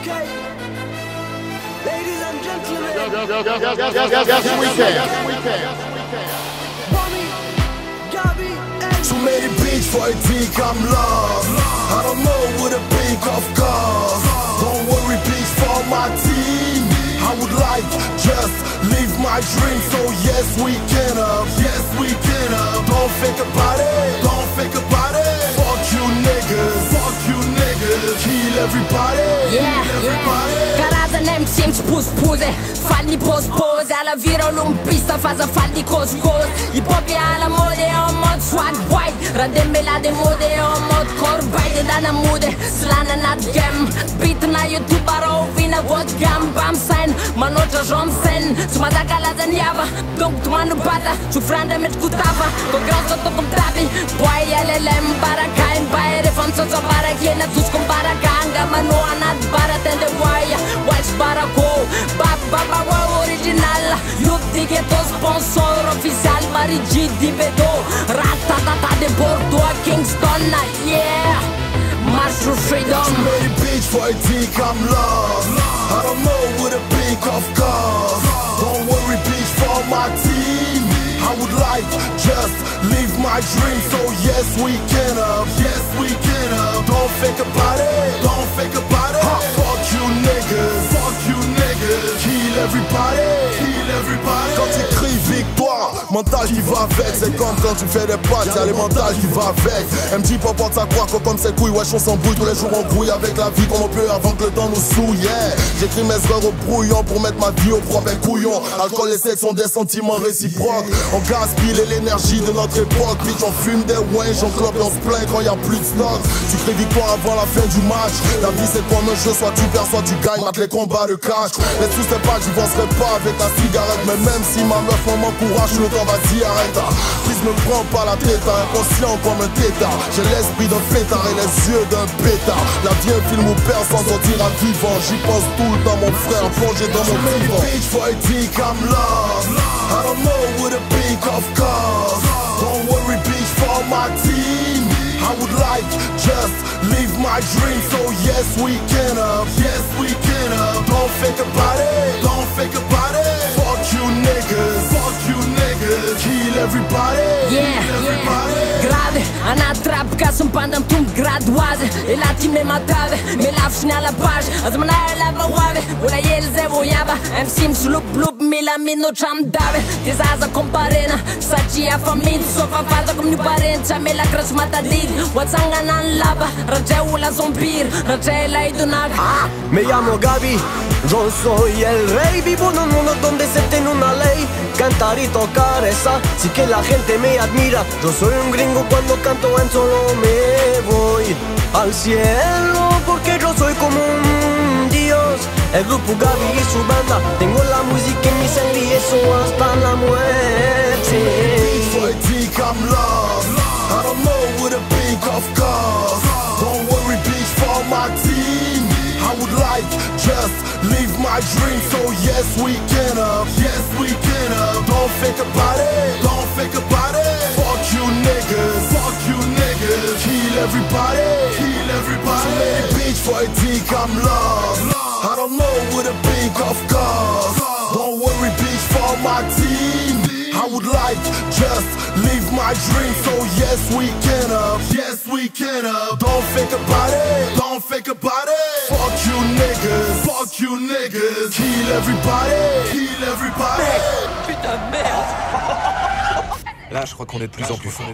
Okay. Ladies and gentlemen. Yes, we can. Bomi, Gaby, and Too many beats for a dick, I'm lost. I don't know what a big of cause. Don't worry, beats for my team. I would like just live my dream. So yes, we can up. Yes, we can up. Don't think about it. Don't think about it. Fuck you niggas. Fuck you niggas. Kill everybody. Carada nem mi simt spus-spuse. Falli pose alla vira lumpista faza falli cos-cos. Hip-hop e alla mode e un mod swag white. Radembe la de mode e un mod corbaide da na mude. Slana na gem. Beat na YouTube aro vina god gam bam sen. Manocha jom sen. Suma da gala zaniava. Donc tu manu bata. Tu franda met kutava. Ko grosso to kom trabi. Boy LLM baraka in baire. Fam so para kiena tus kom baraka. Anga manu anat bara tende waya. Watch barako. Baba wow original. Yutti che to sponsor oficial. Marigi di vedo. Ratatata de Bordeaux a Kingston. Yeah. March to freedom. Too many beats for a dick, I'm lost. I don't know what a big of cause. Don't worry, beats for my team. I would like just live my dream. So yes, we can up. Yes, we can up. Don't think about it. Don't think about it. Fuck you niggas. Fuck you niggas. Kill everybody. Kill everybody. Quand tu cries victoire, mental qui va avec. C'est comme quand tu fais des pattes, y'a les mentales qui va avec. MJ pas porte sa croix comme ses couilles. Wesh on s'embrouille tous les jours, on brouille avec la vie comme on peut avant que le temps nous souille. Yeah. J'écris mes heures au brouillon pour mettre ma vie au propre couillon. Alcool et sexe sont des sentiments réciproques. On gaspille l'énergie de notre époque. Bitch on fume des winch, on clope et on se plaint quand y'a plus de stock. Tu cries victoire avant la fin du match. La vie c'est comme un jeu, soit tu perds, soit tu gagnes. Mate les combats de cash. Mais tous ces pas, j'y penserai pas avec ta cigarette. Mais même si ma meuf m'encourage, le temps vas-y arrête. Please me prends pas la tête, inconscient comme un tétard. J'ai l'esprit d'un fêtard et les yeux d'un pétard. La vie un film où personne sortira vivant. J'y pense tout le temps mon frère, plongé dans mon vivant. Beach for a dick, I'm lost. I don't know what a big of cause. Don't worry, beach for my team. I would like just live my dream. So yes, we can up. Yes, we can up. Don't think about it. Don't think about it. Fuck you niggas. Fuck you niggas. Kill everybody. Yeah, Kill everybody. Grave, ana trap ca să-mi pandăm tu graduaze. E la tine matave, me laf și la page. Azi mă n-ai la văoave, ula el ze voiava. Em sim slup lup, mi la mino ce-am dave. Tizaza comparena, sacia famid. Sofa faza cum nu parența, me la crăs matadid. Watsanga nan lava, rageu la zombir. Rageu la idunag. Me llamo Gaby, yo soy el rey. Vivo en un mundo donde se tiene una ley. Cantar y tocar esa, sí que la gente me admira. Yo soy un gringo cuando canto en solo me voy al cielo. Porque yo soy como un dios. El grupo Gaby y su banda. Tengo la música en mi sangre y eso hasta la muerte. For a dick, I'm lost. I don't know what a big of cause. Don't worry, beach for my team. I would like just live my dream. So yes, we can up. Yes, we can up. Don't think about it. Don't think about it. Fuck you niggas. Fuck you niggas. Kill everybody. Kill everybody. Too many beach for a dick, I'm lost. I don't know what a big of cause. Don't worry, beach for my team. I would like just live my dream. So yes, we can up. Yes, we can up. Don't think about it. Don't think about it. Fuck you niggas. Fuck you niggas. Kill everybody. Kill everybody. Putain de merde. Là, je crois qu'on est de plus en plus fort.